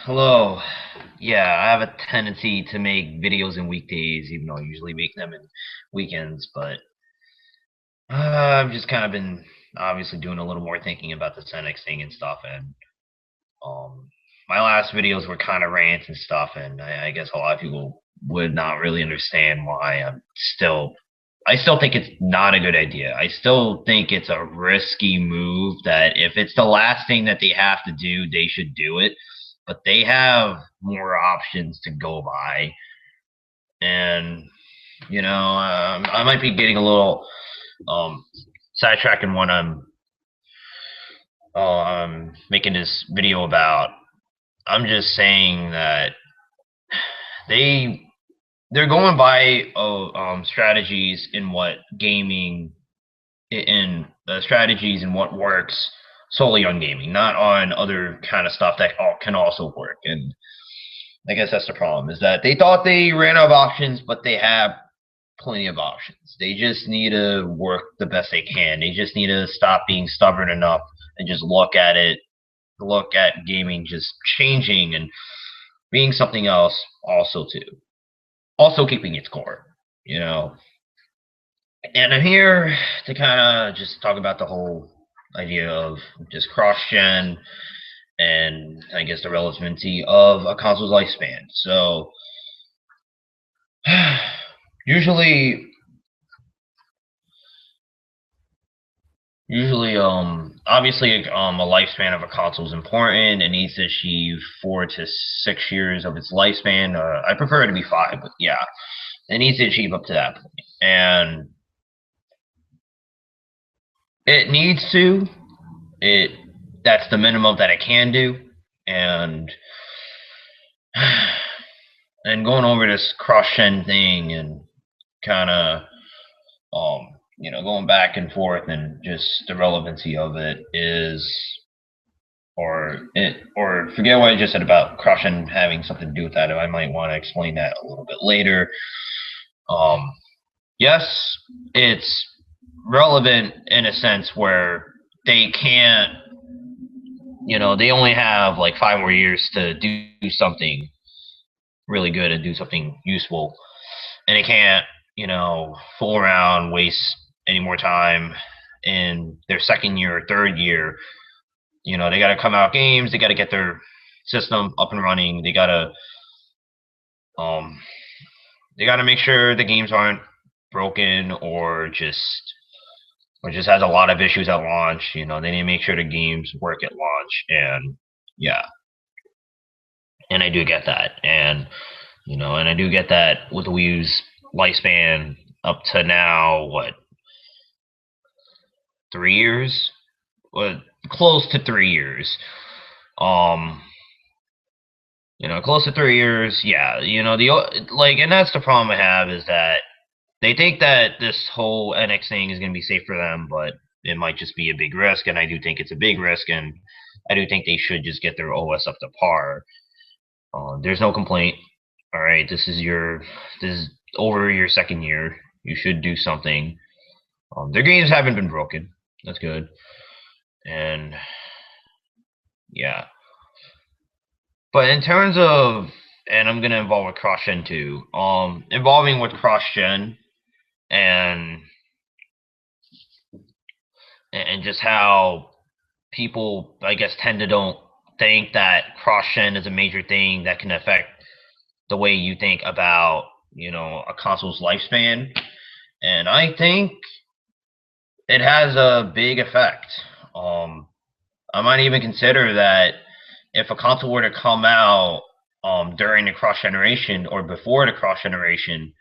Hello. Yeah, I have a tendency to make videos in weekdays, even though I usually make them in weekends. But I've just kind of been obviously doing a little more thinking about the Senex thing and stuff. And um, my last videos were kind of rants and stuff. And I guess a lot of people would not really understand why I still think it's not a good idea. I still think it's a risky move that if it's the last thing that they have to do, they should do it. But they have more options to go by. And, I might be getting a little um, sidetracking when I'm making this video about. I'm just saying that they they're going by strategies in what gaming in strategies and what works solely on gaming, not on other kind of stuff that can also work. And I guess that's the problem is that they thought they ran out of options, but they have plenty of options. They just need to work the best they can. They just need to stop being stubborn enough and just look at gaming just changing and being something else also too. Also keeping its core, you know. And I'm here to kind of just talk about the whole idea of just cross gen and I guess the relevancy of a console's lifespan. So usually, obviously, a lifespan of a console is important. It needs to achieve 4 to 6 years of its lifespan. I prefer it to be 5, but yeah, it needs to achieve up to that point. And it needs to. It That's the minimum that it can do. And and going over this cross gen thing and kind of going back and forth and just the relevancy of it is or forget what I just said about cross gen having something to do with that. I might want to explain that a little bit later. Um, yes, it's relevant in a sense where they can't, they only have like 5 more years to do something really good and do something useful, and they can't, fool around, waste any more time in their second year or third year. They got to come out games. They got to get their system up and running. Um, they got to make sure the games aren't broken or just has a lot of issues at launch. They need to make sure the games work at launch, and yeah, and I do get that, and I do get that with the Wii U's lifespan up to now, what, 3 years? Well, close to 3 years. Um, close to 3 years. Yeah, and that's the problem I have is that they think that this whole NX thing is going to be safe for them, but it might just be a big risk, and I do think it's a big risk, and I do think they should just get their OS up to par. There's no complaint. All right, this is over your second year. You should do something. Their games haven't been broken. That's good, and yeah. But in terms of, and I'm gonna involve with cross gen too. Involving with cross gen and and just how people, I guess, tend to don't think that cross gen is a major thing that can affect the way you think about a console's lifespan, and I think it has a big effect. Um, I might even consider that if a console were to come out during the cross generation or before the cross generation,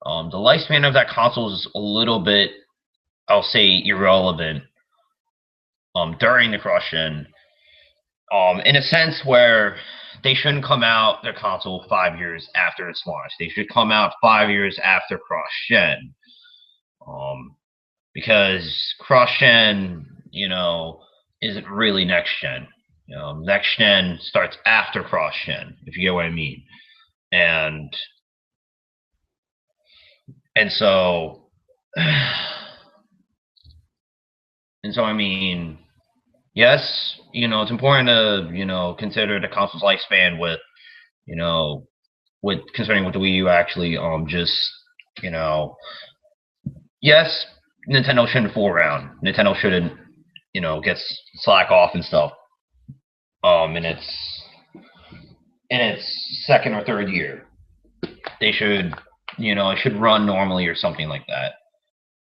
the lifespan of that console is a little bit, I'll say, irrelevant during the cross gen. In a sense where they shouldn't come out their console 5 years after its launch. They should come out 5 years after cross gen. Um, because cross gen, isn't really next gen. Next gen starts after cross gen, if you get what I mean. And and so and so I mean, yes, it's important to consider the console's lifespan you know with concerning with the Wii U actually just you know yes, Nintendo shouldn't fool around. Nintendo shouldn't get slack off and stuff. In its second or third year, they should it should run normally or something like that.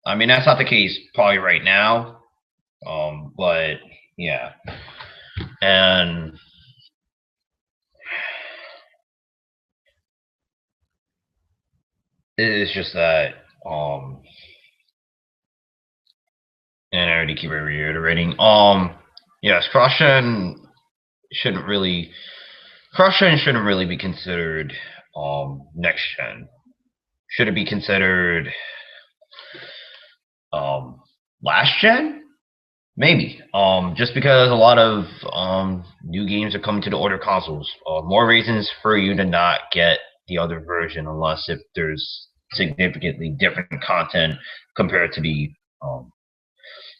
I mean that's not the case probably right now. But yeah, and it's just that and I already keep reiterating. Yes, shouldn't really cross gen shouldn't really be considered next gen. Should it be considered um last gen? Maybe. Just because a lot of new games are coming to the older consoles. More reasons for you to not get the other version unless if there's significantly different content compared to the um,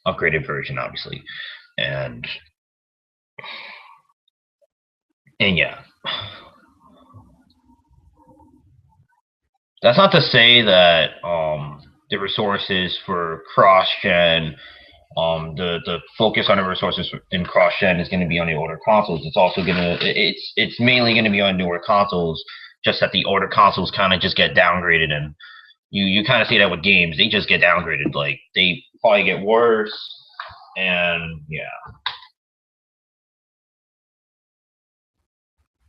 upgraded version, obviously. And and yeah, that's not to say that the resources for cross gen the focus on the resources in cross gen is going to be on the older consoles. It's also gonna it's mainly going to be on newer consoles. Just that the older consoles kind of just get downgraded, and you kind of see that with games. They just get downgraded. Like they probably get worse, and yeah,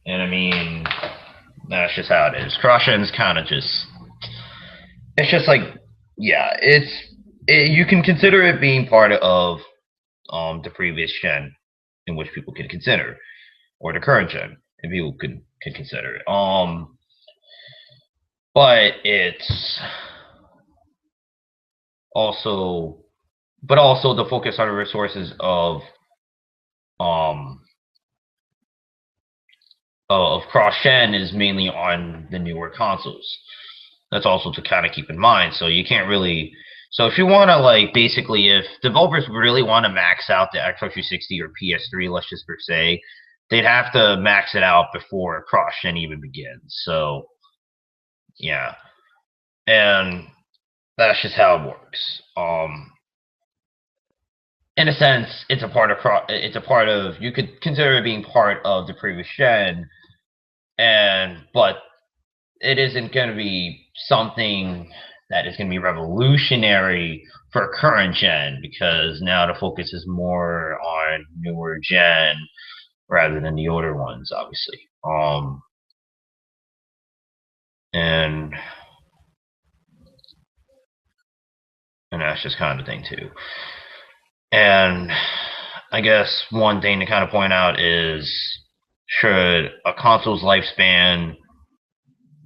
and I mean that's just how it is. Cross gen's kind of just it's just like yeah, you can consider it being part of the previous gen in which people can consider or the current gen, and people can consider it. But it's also, but also the focus on the resources um of cross gen is mainly on the newer consoles. That's also to kind of keep in mind. So you can't really. So if you want to like basically, if developers really want to max out the Xbox 360 or PS3, let's just per se, they'd have to max it out before cross gen even begins. So yeah, and that's just how it works. In a sense, it's a part of you could consider it being part of the previous gen, and but it isn't going to be something that is going to be revolutionary for current gen because now the focus is more on newer gen rather than the older ones, obviously. And and that's just kind of the thing too. And I guess one thing to kind of point out is should a console's lifespan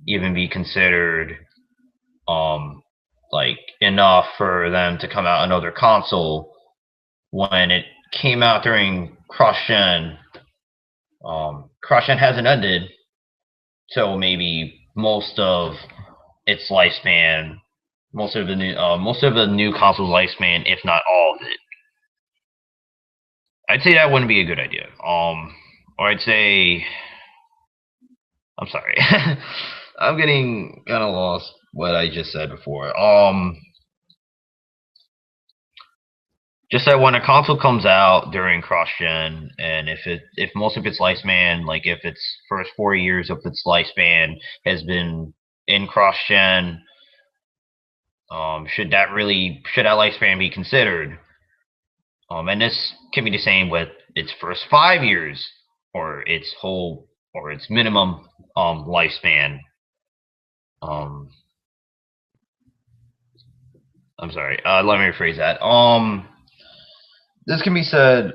even be considered um like enough for them to come out another console when it came out during cross gen? Cross gen hasn't ended, so maybe most of its lifespan, most of the new console's lifespan, if not all of it. I'd say that wouldn't be a good idea. Or I'd say I'm sorry. I'm getting kind of lost what I just said before. Just that when a console comes out during cross gen, and if most of its lifespan, like if its first 4 years of its lifespan has been in cross gen, should that lifespan be considered? And this can be the same with its first 5 years or its minimum lifespan. Um, I'm sorry. Let me rephrase that. This can be said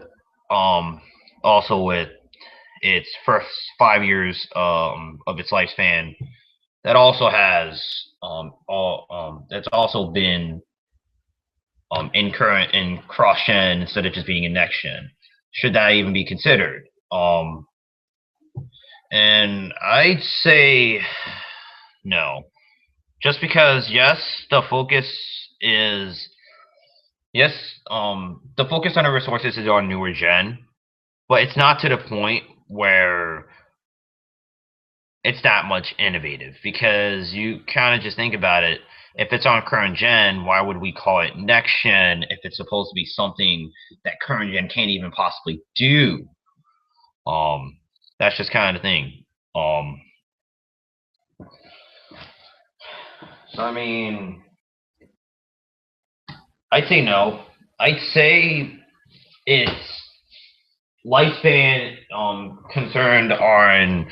also with its first 5 years of its lifespan. That also has all that's also been in cross gen instead of just being in next gen. Should that even be considered? And I'd say no, just because yes, the focus is Yes, the focus on the resources is on newer gen, but it's not to the point where it's that much innovative because you kind of just think about it. If it's on current gen, why would we call it next gen if it's supposed to be something that current gen can't even possibly do? Um, that's just kind of the thing. Um, so I mean, I'd say no. I'd say it's lifespan concerned on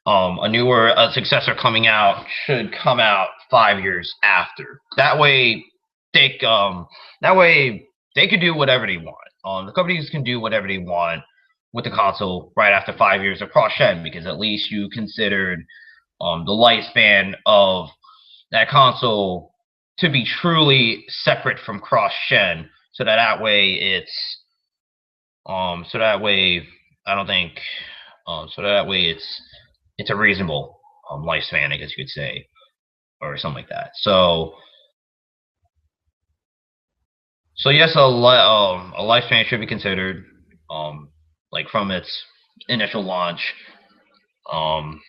a successor coming out should come out 5 years after. That way they could do whatever they want. The companies can do whatever they want with the console right after 5 years of cross gen because at least you considered the lifespan of that console to be truly separate from cross gen, that way so that way I don't think so that way it's a reasonable lifespan, I guess you could say, or something like that. So yes, a lifespan should be considered, um, like from its initial launch um,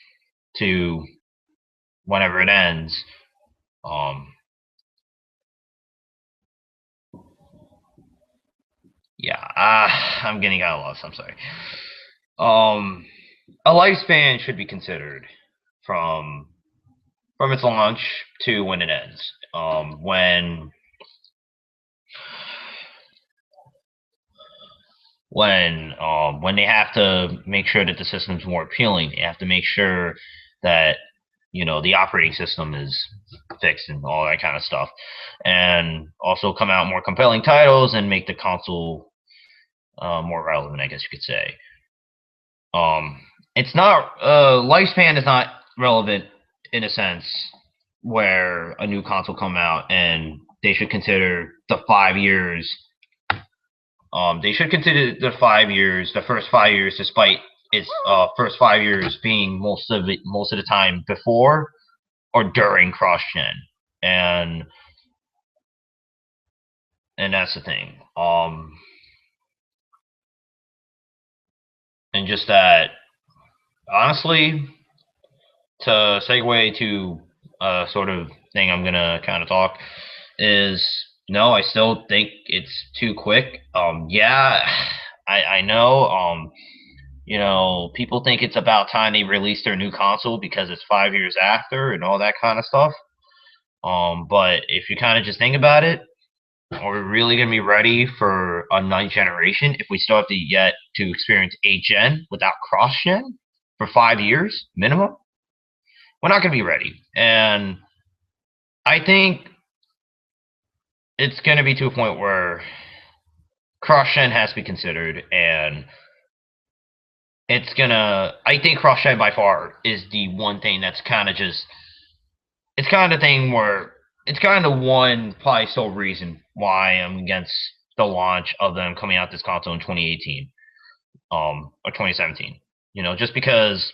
to whenever it ends. Um, yeah, I'm getting kind of lost. I'm sorry. Um, a lifespan should be considered from its launch to when it ends. When they have to make sure that the system's more appealing, they have to make sure that the operating system is fixed and all that kind of stuff, and also come out more compelling titles and make the console more relevant, I guess you could say. Um, it's not lifespan is not relevant in a sense where a new console come out and they should consider the 5 years. They should consider the first 5 years, despite its first 5 years being most of the time before or during cross gen, and that's the thing. And just that, honestly, to segue to a sort of thing I'm gonna kind of talk is no, I still think it's too quick. Yeah, I know. People think it's about time they release their new console because it's 5 years after and all that kind of stuff. But if you kind of just think about it, are we really gonna be ready for a ninth generation if we still have to yet to experience 8th gen without cross gen for 5 years minimum? We're not gonna be ready, and I think it's gonna be to a point where cross gen has to be considered, and I think cross gen by far is the one thing that's kind of just it's kind of thing where it's kind of one probably sole reason why I'm against the launch of them coming out this console in 2018 or 2017. Just because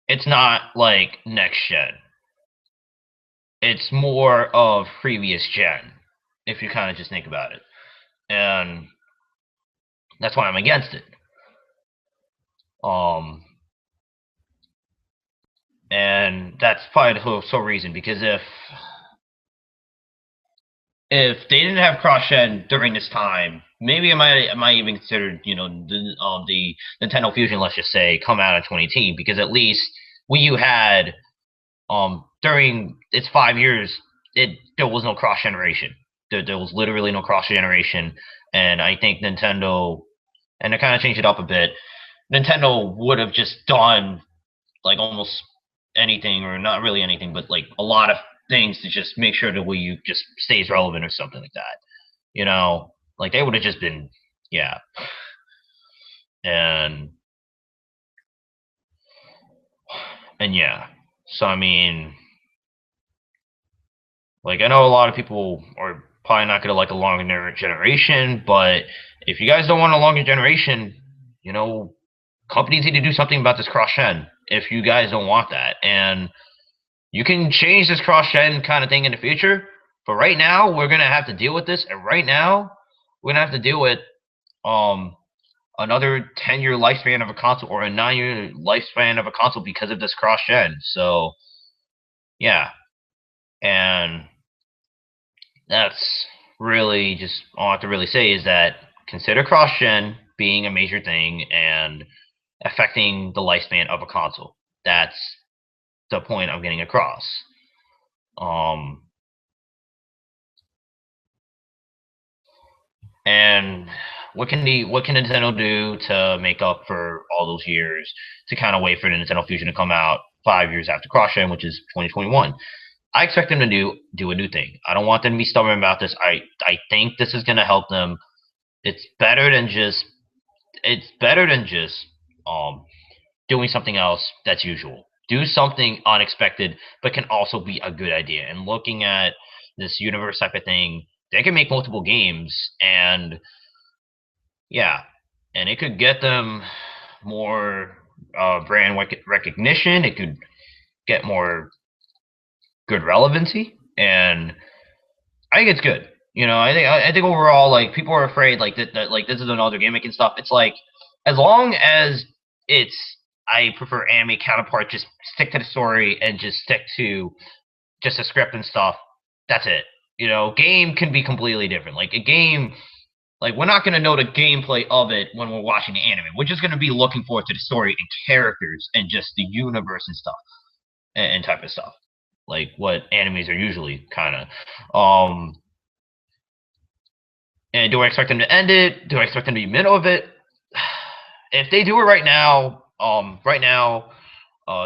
it's not like next gen. It's more of previous gen if you kind of just think about it. And that's why I'm against it. Um and that's probably the sole reason because if they didn't have cross gen during this time, maybe I might even consider the Nintendo Fusion, let's just say, come out in 2018 because at least Wii U had during its 5 years there was no cross generation. There was literally no cross generation, and I think Nintendo and they kind of changed it up a bit. Nintendo would have just done like almost anything, or not really anything, but like a lot of things to just make sure the Wii U just stays relevant or something like that. Like they would have just been, yeah. And yeah. So I mean, like I know a lot of people are probably not gonna like a longer generation, but if you guys don't want a longer generation, you know, companies need to do something about this cross gen. If you guys don't want that, and you can change this cross gen kind of thing in the future, but right now we're gonna have to deal with this. And right now, we're gonna have to deal with um another 10-year lifespan of a console or a 9-year lifespan of a console because of this cross gen. So yeah, and that's really just all I have to really say is that consider cross gen being a major thing and affecting the lifespan of a console. That's the point I'm getting across. Um, and what can Nintendo do to make up for all those years to kind of wait for the Nintendo Fusion to come out 5 years after cross gen, which is 2021? I expect them to do a new thing. I don't want them to be stubborn about this. I think this is going to help them. It's better than just it's better than just um doing something else that's usual. Do something unexpected, but can also be a good idea. And looking at this universe type of thing, they can make multiple games, and yeah, and it could get them more brand recognition. It could get more good relevancy, and I think it's good. I think overall, like people are afraid, like that like this is another gimmick and stuff. It's like as long as it's, I prefer anime counterpart. Just stick to the story and just stick to just the script and stuff. That's it. Game can be completely different. Like a game, like we're not gonna know the gameplay of it when we're watching the anime. We're just gonna be looking forward to the story and characters and just the universe and stuff and type of stuff. Like what animes are usually kind of. And do I expect them to end it? Do I expect them to be middle of it? If they do it right now,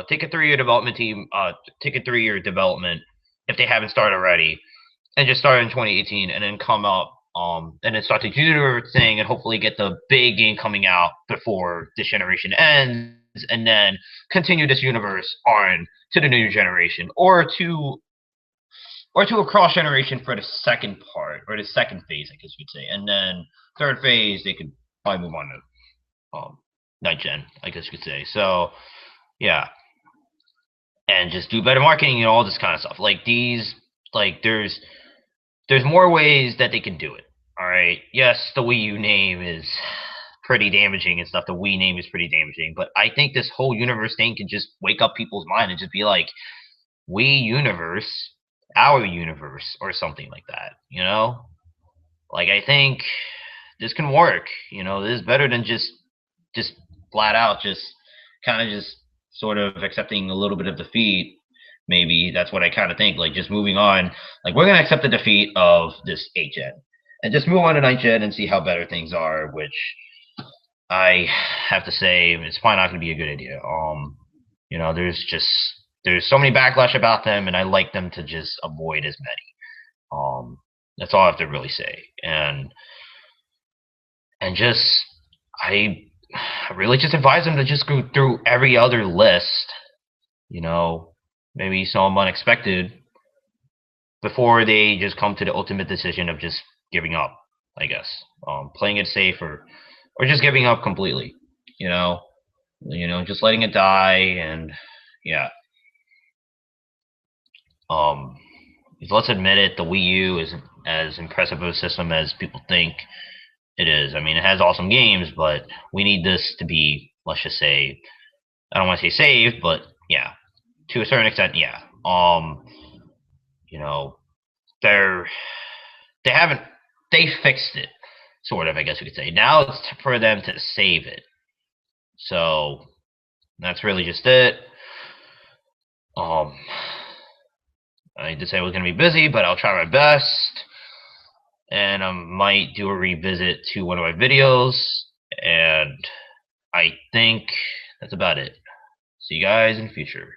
take a 3-year development team, take a 3-year development if they haven't started already, and just start in 2018, and then come up, and then start the junior thing, and hopefully get the big game coming out before this generation ends, and then continue this universe on to the new generation, or to a cross generation for the second part or the second phase, I guess you'd say, and then third phase they could probably move on to night gen, I guess you could say. So yeah, and just do better marketing and all this kind of stuff. Like there's more ways that they can do it. All right, yes, the Wii U name is pretty damaging and stuff. The Wii name is pretty damaging, but I think this whole universe thing can just wake up people's mind and just be like, Wii Universe, our universe, or something like that. Like I think this can work. This is better than just flat out just kind of just sort of accepting a little bit of defeat. Maybe that's what I kind of think. Like just moving on. Like we're gonna accept the defeat of this 8 gen and just move on to 9 gen and see how better things are. Which I have to say it's probably not gonna be a good idea. There's so many backlash about them, and I like them to just avoid as many. That's all I have to really say. And just I really just advise them to just go through every other list, maybe some unexpected, before they just come to the ultimate decision of just giving up, I guess. Playing it safe or just giving up completely, just letting it die. And yeah. Let's admit it, the Wii U isn't as impressive of a system as people think it is. I mean, it has awesome games, but we need this to be, let's just say, I don't want to say saved, but yeah, to a certain extent, yeah. You know, they're they haven't they fixed it, sort of, I guess we could say. Now it's for them to save it. So that's really just it. I did say I was gonna be busy, but I'll try my best. And I might do a revisit to one of my videos. And I think that's about it. See you guys in the future.